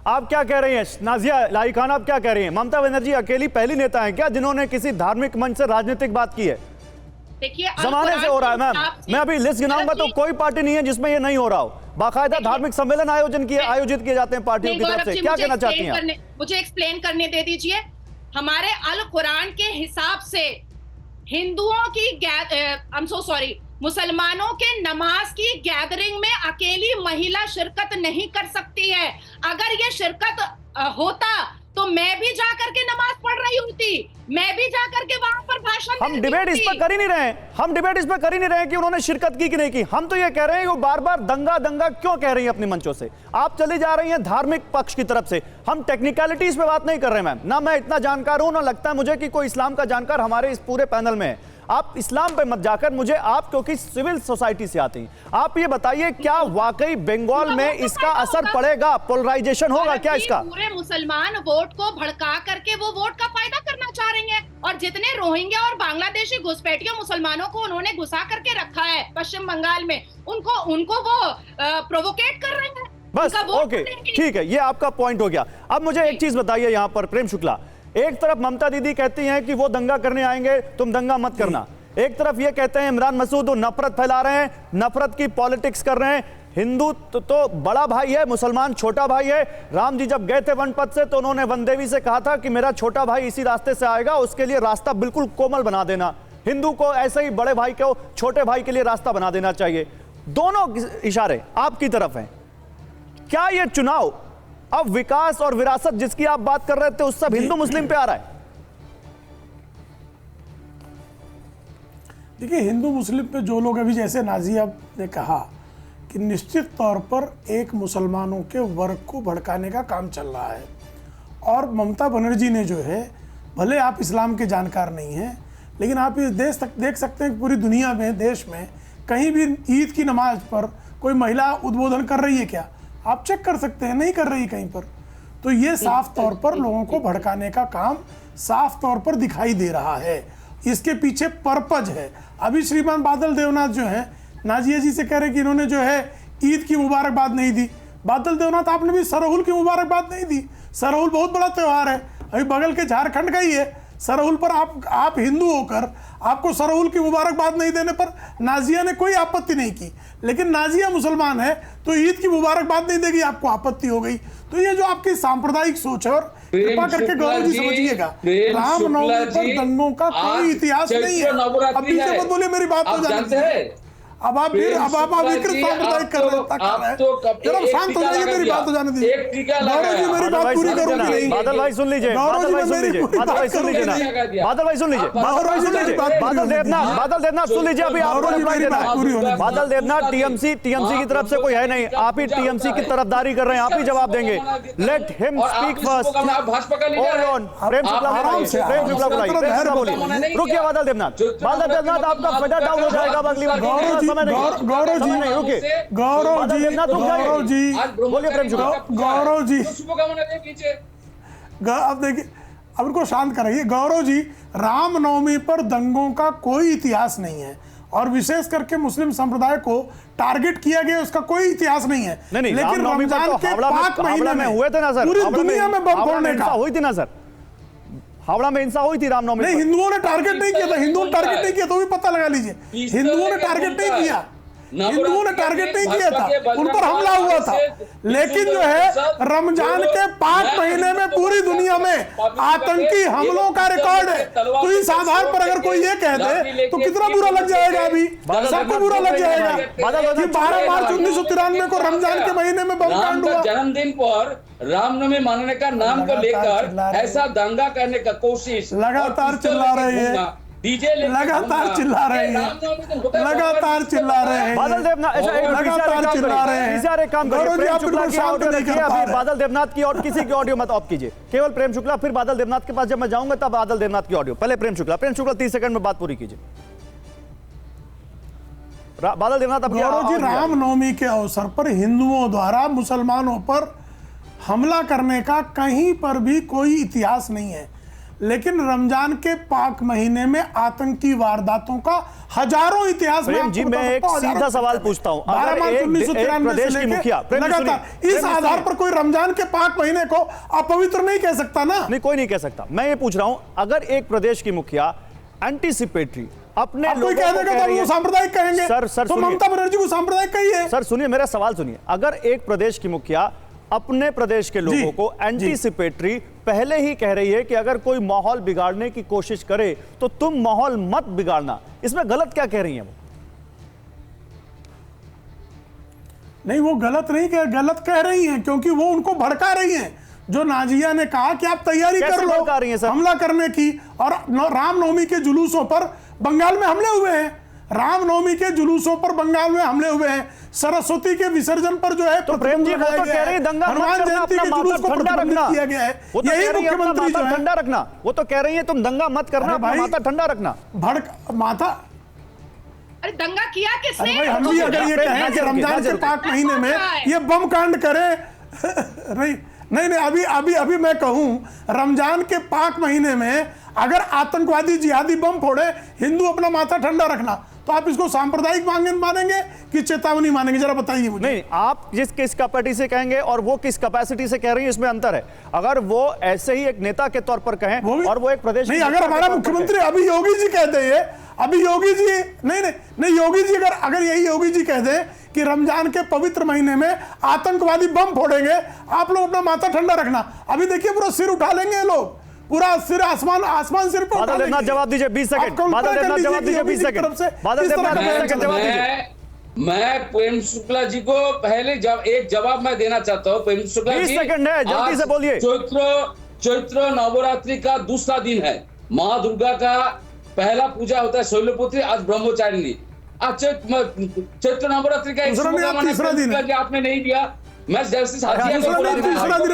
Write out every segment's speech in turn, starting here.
आप क्या कह रही हैं नाजिया इलाही खान, आप क्या कह रही हैं? ममता बनर्जी अकेली पहली नेता है क्या जिन्होंने किसी धार्मिक मंच से राजनीतिक बात की है? देखिए जमाने से हो रहा है मैम, मैं अभी लिस्ट गिनाऊंगा तो कोई पार्टी नहीं है जिसमें ये नहीं हो रहा हो। बाकायदा धार्मिक सम्मेलन आयोजित किए जाते हैं पार्टियों की तरफ से। क्या कहना चाहती हैं? मुझे एक्सप्लेन करने दे दीजिए। हमारे अल कुरान के हिसाब से हिंदुओं की मुसलमानों के नमाज की गैदरिंग में अकेली महिला शिरकत नहीं कर सकती है। अगर ये शिरकत होता तो मैं भी जाकर के नमाज पढ़ रही होती, मैं भी जाकर के वहां पर भाषण हम डिबेट इस पर कर ही नहीं रहे हैं कि उन्होंने शिरकत की कि नहीं की। हम तो ये कह रहे हैं कि वो बार बार दंगा दंगा क्यों कह रही हैं अपने मंचों से। आप चली जा रही हैं धार्मिक पक्ष की तरफ से। हम टेक्निकलिटीज पे बात नहीं कर रहे मैम, ना मैं इतना जानकार हूं, ना लगता है मुझे कि कोई इस्लाम का जानकार हमारे इस पूरे पैनल में है। आप इस्लाम पे मत जाकर मुझे, आप क्योंकि सिविल सोसाइटी से आती हैं, आप ये बताइए क्या वाकई बंगाल में इसका असर पड़ेगा? पोलराइजेशन होगा क्या इसका? पूरे मुसलमान वोट को भड़का करके वो वोट का फायदा करना चाह रही हैं, और जितने रोहिंग्या और बांग्लादेशी घुसपैठियों मुसलमानों को उन्होंने घुसा करके रखा है पश्चिम बंगाल में, उनको वो प्रोवोकेट कर रहे हैं। बस ओके, ठीक है, ये आपका पॉइंट हो गया। अब मुझे एक चीज बताइए यहाँ पर प्रेम शुक्ला, एक तरफ ममता दीदी कहती हैं कि वो दंगा करने आएंगे, तुम दंगा मत करना। एक तरफ ये कहते हैं इमरान मसूद वो नफरत फैला रहे हैं, नफरत की पॉलिटिक्स कर रहे हैं। हिंदू तो बड़ा भाई है, मुसलमान छोटा भाई है। राम जी जब गए थे वनपथ से तो उन्होंने वनदेवी से कहा था कि मेरा छोटा भाई इसी रास्ते से आएगा, उसके लिए रास्ता बिल्कुल कोमल बना देना। हिंदू को ऐसे ही बड़े भाई को छोटे भाई के लिए रास्ता बना देना चाहिए। दोनों इशारे आपकी तरफ हैं। क्या ये चुनाव अब विकास और विरासत जिसकी आप बात कर रहे थे उस सब हिंदू मुस्लिम पे आ रहा है? देखिए, हिंदू मुस्लिम पे जो लोग, अभी जैसे नाजिया ने कहा कि निश्चित तौर पर एक मुसलमानों के वर्ग को भड़काने का काम चल रहा है, और ममता बनर्जी ने जो है, भले आप इस्लाम के जानकार नहीं हैं, लेकिन आप ये देख सकते हैं कि पूरी दुनिया में, देश में कहीं भी ईद की नमाज पर कोई महिला उद्बोधन कर रही है क्या? आप चेक कर सकते हैं, नहीं कर रही कहीं पर। तो ये साफ तौर पर लोगों को भड़काने का काम साफ तौर पर दिखाई दे रहा है। इसके पीछे पर्पज है। अभी श्रीमान बादल देवनाथ जो है, नाजिया जी से कह रहे कि इन्होंने जो है ईद की मुबारकबाद नहीं दी। बादल देवनाथ, आपने भी सरहुल की मुबारकबाद नहीं दी। सरहुल बहुत बड़ा त्यौहार है, अभी बगल के झारखंड का ही है। सरहुल पर आप हिंदू होकर आपको सरहुल की मुबारकबाद नहीं देने पर नाजिया ने कोई आपत्ति नहीं की, लेकिन नाजिया मुसलमान है तो ईद की मुबारकबाद नहीं देगी, आपको आपत्ति हो गई। तो ये जो आपकी सांप्रदायिक सोच है, और कृपा करके गौरव जी समझिएगा, रामनवमी पर दंगों का कोई इतिहास नहीं है। अब पीछे मत बोलिए, मेरी बात हो जाती। अब आप विकृत सांप्रदायिक कर रहे हैं। जरा शांत हो जाइए, मेरी बात हो जाने दीजिए। गौरव जी मेरी बात पूरी करूंगी नहीं। बादल भाई सुन लीजिए, बादल भाई सुन लीजिए, बादल भाई सुन लीजिए, बादल भाई सुन लीजिए, बादल देवनाथ सुन लीजिए। अभी आपको रिप्लाई देना है। बादल देवनाथ टीएमसी की तरफ से कोई है नहीं, आप ही टीएमसी की तरफदारी कर रहे हैं, आप ही जवाब देंगे। Let him speak first. Prem Shukla बोलिए, रुकिए बादल देवनाथ, आपका फटा डाउन हो जाएगा अगली बार। गौरव जी नहीं, रुकिए, गौरव जी बोलिए। प्रेम शुक्ला, गौरव जी अब देखिए, अब इनको शांत कराइए। गौरव जी, रामनवमी पर दंगों का कोई इतिहास नहीं है, और विशेष करके मुस्लिम संप्रदाय को टारगेट किया गया उसका कोई इतिहास नहीं है। लेकिन रमजान के 5 महीने में हुए थे ना सर, पूरी दुनिया में बम फोड़ने का हुई थी ना सर, हावड़ा में हिंसा हुई थी रामनवमी। नहीं, हिंदुओं ने टारगेट नहीं किया था, हिंदुओं ने टारगेट नहीं किया, तो भी पता लगा लीजिए, हिंदुओं ने टारगेट नहीं किया, हिंदुओं ने टारगेट नहीं किया था, उन पर हमला हुआ था। लेकिन जो है रमजान के 5 महीने में पूरी दुनिया में आतंकी हमलों का रिकॉर्ड है। तो इस आधार पर अगर कोई ये कह दे तो कितना बुरा लग जाएगा, अभी सबको बुरा लग जाएगा कि 12 मार्च 1993 को रमजान के महीने में बम कांड हुआ। जन्मदिन पर रामनवमी मानने का नाम को लेकर ऐसा दंगा करने का कोशिश लगातार चिल्ला रहे हैं, लगातार चिल्ला रहे हैं, लगातार चिल्ला रहे हैं, बादल देवनाथ लगातार चिल्ला रहे हैं। एक काम करिए, प्रेम शुक्ला की ऑडियो देखिए, अभी बादल देवनाथ की और किसी की ऑडियो मत ऑफ कीजिए, केवल प्रेम शुक्ला। फिर बादल देवनाथ के पास जब मैं जाऊंगा तब बादल देवनाथ की ऑडियो। पहले प्रेम शुक्ला 30 सेकंड में बात पूरी कीजिए। बादल देवनाथ, गौरव जी, रामनवमी के अवसर पर हिंदुओं द्वारा मुसलमानों पर हमला करने का कहीं पर भी कोई इतिहास नहीं है, लेकिन रमजान के पाक महीने में आतंकी वारदातों का हजारों इतिहास में जी मैं एक सीधा सवाल पूछता हूं, अगर एक प्रदेश की मुखिया लगातार इस आधार पर कोई रमजान के पाक महीने को अपवित्र नहीं कह सकता ना। नहीं, कोई नहीं कह सकता। मैं ये पूछ रहा हूं, अगर एक प्रदेश की मुखिया एंटीसिपेटरी अपने लोगों कोई कह देगा तो वो सांप्रदायिक कहेंगे। सर तो ममता बनर्जी को सांप्रदायिक कही है। सर सुनिए, मेरा सवाल सुनिए। अगर एक प्रदेश की मुखिया अपने प्रदेश के लोगों को एंटीसिपेटरी पहले ही कह रही है कि अगर कोई माहौल बिगाड़ने की कोशिश करे तो तुम माहौल मत बिगाड़ना, इसमें गलत क्या कह रही हैं वो? नहीं, वो गलत नहीं गलत कह रही हैं, क्योंकि वो उनको भड़का रही हैं। जो नाजिया ने कहा कि आप तैयारी कर लो हमला करने की, और रामनवमी के जुलूसों पर बंगाल में हमले हुए हैं। रामनवमी के जुलूसों पर बंगाल में हमले हुए हैं। सरस्वती के विसर्जन पर जो है तो प्रेम जी वो तो कह रही है दंगा हनुमान जयंती के जुलूस को प्रतिबंधित किया गया है। यही मुख्यमंत्री जो है ठंडा रखना, वो तो कह रही है तुम दंगा मत करना, माथा ठंडा रखना। माथा अरे दंगा किया किसने? भाई हम भी अगर ये कहें कि रमजान के पाक महीने में ये बम कांड करे नहीं, अभी मैं कहूं रमजान के पाक महीने में अगर आतंकवादी जिहादी बम फोड़े, हिंदू अपना माथा ठंडा रखना, तो आप इसको सांप्रदायिक मानेंगे कि चेतावनी मानेंगे? जरा बताइए मुझे। नहीं, आप किस कैपेसिटी से कहेंगे और वो किस कैपेसिटी से कह रही है, इसमें अंतर है। अगर वो ऐसे ही एक नेता के तौर पर कहें और वो एक प्रदेश नहीं, अगर हमारा मुख्यमंत्री अभी योगी जी कहते हैं, अभी योगी जी नहीं योगी जी अगर यही योगी जी कह दें कि रमजान के पवित्र महीने में आतंकवादी बम फोड़ेंगे, आप लोग अपना माथा ठंडा रखना, अभी देखिए पूरा सिर उठा लेंगे लोग, पूरा सिर आसमान सिर पर उठा लेंगे। जवाब दीजिए 20 सेकंड। बादल देवनाथ जवाब दीजिए 20 सेकंड। बादल देवनाथ 20 सेकंड जवाब दीजिए। मैं प्रेम शुक्ला जी को पहले एक जवाब मैं देना चाहता हूँ। प्रेम शुक्ला जी 20 सेकंड है, जल्दी से बोलिए। चैत्र नवरात्रि का दूसरा दिन है। माँ दुर्गा का पहला पूजा होता है शैलपुत्री, आज ब्रह्मचारिणी। आज चैत्र नवरात्रि का तीसरा दिन आपने नहीं दिया। मैं जैसे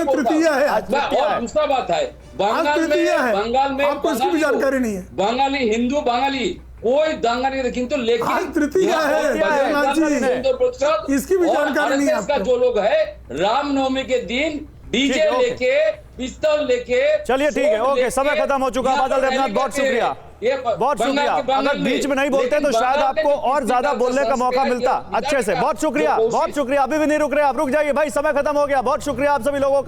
तृतीया है। और दूसरा बात है, बंगाल में आपको इसकी भी जानकारी नहीं है। बंगाली हिंदू बंगाली कोई दंगा नहीं, लेकिन तृतीया है, इसकी भी जानकारी नहीं है। का जो लोग है रामनवमी के दिन डीजे लेके पिस्तौल लेके। चलिए ठीक है, ओके, समय खत्म हो चुका। बादल देवनाथ बहुत शुक्रिया, बहुत शुक्रिया। अगर बीच में नहीं बोलते तो शायद आपको और ज्यादा बोलने का मौका मिलता अच्छे से। बहुत शुक्रिया, बहुत शुक्रिया। अभी भी नहीं रुक रहे आप, रुक जाइए भाई, समय खत्म हो गया। बहुत शुक्रिया आप सभी लोगों का।